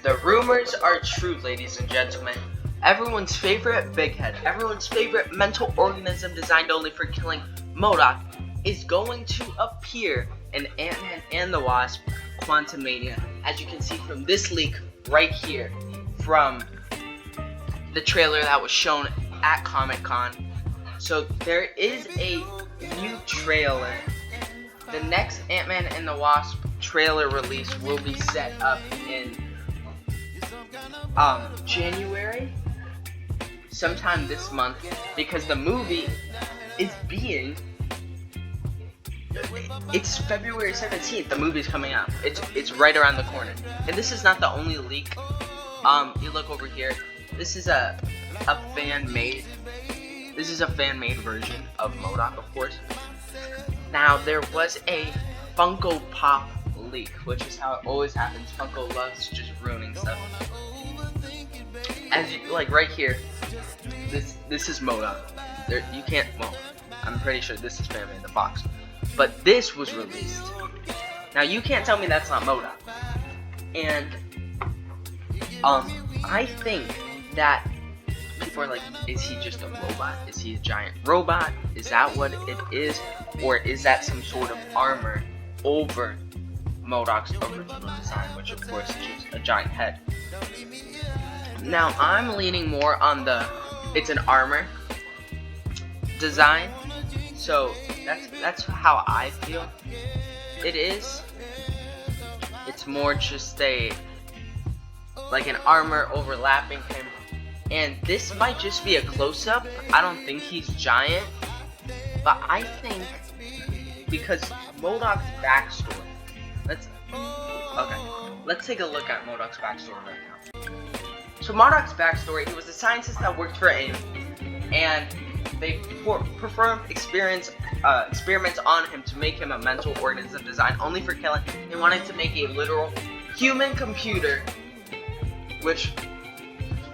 The rumors are true, ladies and gentlemen. Everyone's favorite big head, everyone's favorite mental organism designed only for killing M.O.D.O.K is going to appear in Antman and the Wasp Quantumania, as you can see from this leak right here from the trailer that was shown at Comic-Con. So there is a new trailer. The next Antman and the Wasp trailer release will be set up in January, sometime this month, because the movie is it's February 17th, the movie's coming out. It's right around the corner. And this is not the only leak. You look over here, this is a fan-made version of M.O.D.O.K, of course. Now, there was a Funko Pop leak, which is how it always happens. Funko loves just ruining stuff. As you, like right here, this is M.O.D.O.K. You can't, well, I'm pretty sure this is family in the box. But this was released. Now you can't tell me that's not M.O.D.O.K. And I think that people are like, is he just a robot? Is he a giant robot? Is that what it is? Or is that some sort of armor over M.O.D.O.K's original design, which of course is just a giant head? Now I'm leaning more on it's an armor design, so that's how I feel. It's more just like an armor overlapping him, and this might just be a close-up. I don't think he's giant, but I think because M.O.D.O.K's backstory, let's take a look at M.O.D.O.K's backstory right now. So M.O.D.O.K's backstory, he was a scientist that worked for AIM, and they performed experiments on him to make him a mental organism designed only for killing. They wanted to make a literal human computer, which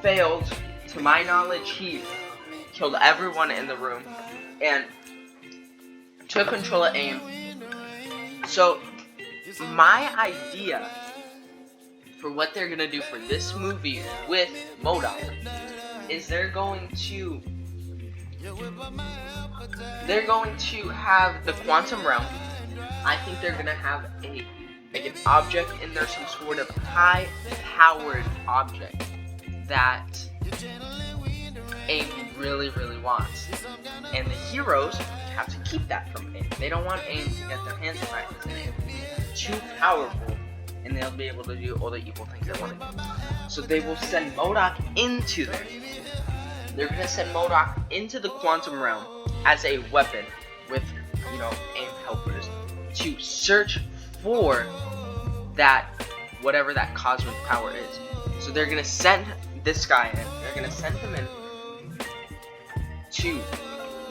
failed. To my knowledge, he killed everyone in the room and took control of AIM. So my idea for what they're gonna do for this movie with M.O.D.O.K is they're going to have the quantum realm. I think they're gonna have an object in there, some sort of high-powered object that AIM really wants, and the heroes have to keep that from AIM. They don't want AIM to get their hands on it because AIM is too powerful, and they'll be able to do all the evil things they want to do. So they will send M.O.D.O.K into there. They're gonna send M.O.D.O.K into the quantum realm as a weapon with, AIM helpers to search for that, whatever that cosmic power is. So they're gonna send this guy in. They're gonna send him in to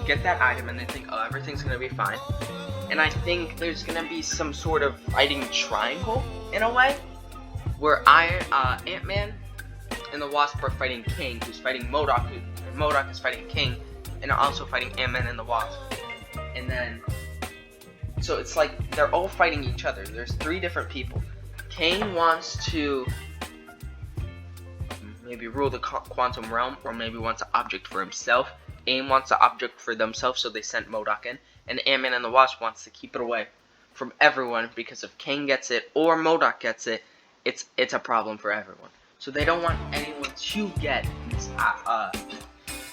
get that item, and they think, oh, everything's gonna be fine. And I think there's gonna be some sort of fighting triangle in a way, where Antman and the Wasp are fighting King, who's fighting M.O.D.O.K, and M.O.D.O.K is fighting King, and also fighting Antman and the Wasp. And then, so it's like they're all fighting each other. There's 3 different people. King wants to maybe rule the quantum realm, or maybe wants an object for himself. AIM wants an object for themselves, so they sent M.O.D.O.K in. And Antman and the Wasp wants to keep it away from everyone, because if King gets it or M.O.D.O.K gets it, it's a problem for everyone. So they don't want anyone to get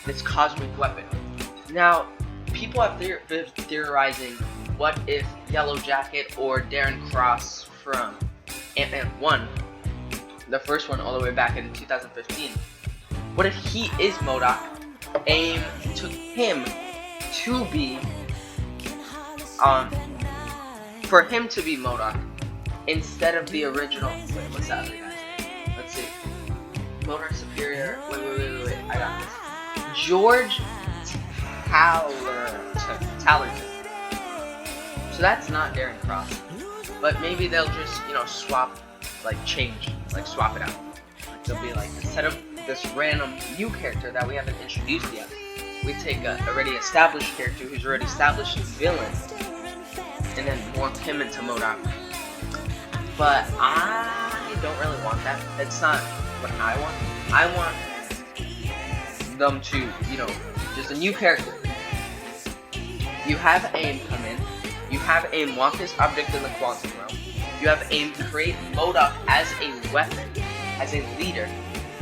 this cosmic weapon. Now, people have been theorizing, what if Yellow Jacket or Darren Cross from Ant-Man 1, the first one all the way back in 2015, what if he is M.O.D.O.K? AIM took him to be, for him to be M.O.D.O.K instead of the original, wait, what's that other guy's name? Let's see. M.O.D.O.K Superior, wait, I got this. George Tallerton. So that's not Darren Cross. But maybe they'll just, swap, swap it out. They'll be like, instead of this random new character that we haven't introduced yet, we take a already established character who's already established as villain, and then morph him into M.O.D.O.K. But I don't really want that. That's not what I want. I want them to, you know, just a new character. You have AIM come in. You have AIM want this object in the quantum realm. You have AIM create M.O.D.O.K as a weapon, as a leader,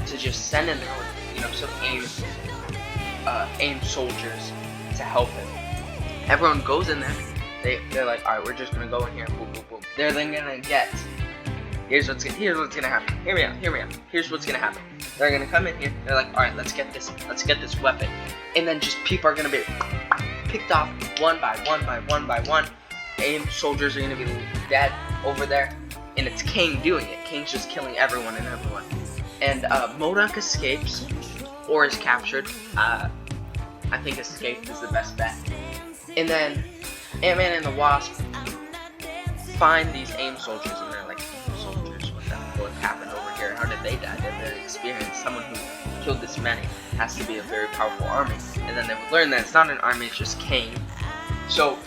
to just send in there with, you know, some AIM soldiers to help him. Everyone goes in there. They're like, alright, we're just gonna go in here, boom, boom, boom. They're then gonna get. Here's what's gonna happen. Hear me out. Here's what's gonna happen. They're gonna come in here. They're like, alright, let's get this weapon, and then just people are gonna be picked off one by one. AIM soldiers are gonna be dead over there, and it's King doing it. King's just killing everyone. And M.O.D.O.K escapes or is captured. I think escape is the best bet. And then Antman and the Wasp find these AIM soldiers, and they're like, soldiers, what happened over here? How did they die? They're very experienced. Someone who killed this many has to be a very powerful army. And then they would learn that it's not an army, it's just King. So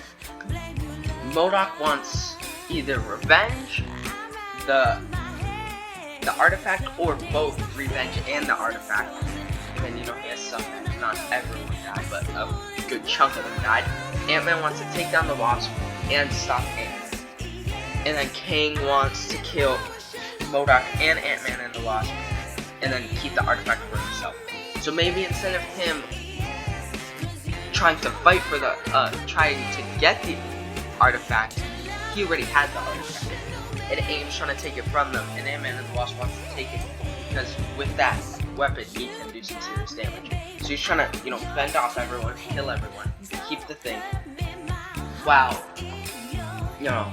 M.O.D.O.K wants either revenge, the artifact, or both revenge and the artifact. And then, you know, he has some, not everyone died, but a good chunk of them died. Antman wants to take down the Wasp and stop AIM. And then King wants to kill M.O.D.O.K and Antman and the Wasp, and then keep the artifact for himself. So maybe instead of him trying to fight for the, trying to get the artifact, he already had the artifact. And AIM's trying to take it from them, and Antman and the Wasp wants to take it, because with that weapon, he can do some serious damage. So he's trying to, you know, fend off everyone, kill everyone, keep the thing, while, you know,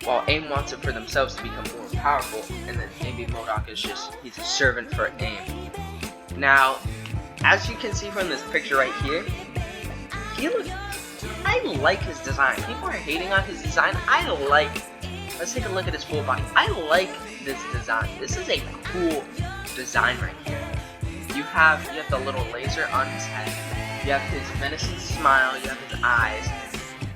while AIM wants it for themselves to become more powerful, and then maybe M.O.D.O.K is just, he's a servant for AIM. Now, as you can see from this picture right here, I like his design. People are hating on his design. Let's take a look at his full body. I like this design. This is a cool design right here. You have the little laser on his head. You have his menacing smile. You have his eyes.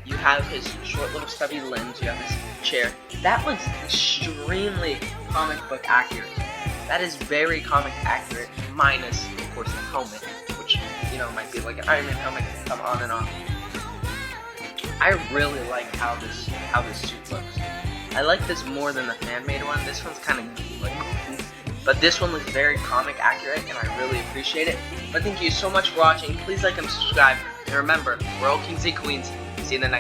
You have his short little stubby limbs. You have his chair. That looks extremely comic book accurate. That is very comic accurate, minus, of course, the helmet, which, you know, might be like an Iron Man helmet can come on and off. I really like how this suit looks. I like this more than the fan-made one. This one's kind of like goofy, but this one looks very comic accurate, and I really appreciate it. But thank you so much for watching. Please like and subscribe, and remember, we're all kings and queens. See you in the next one.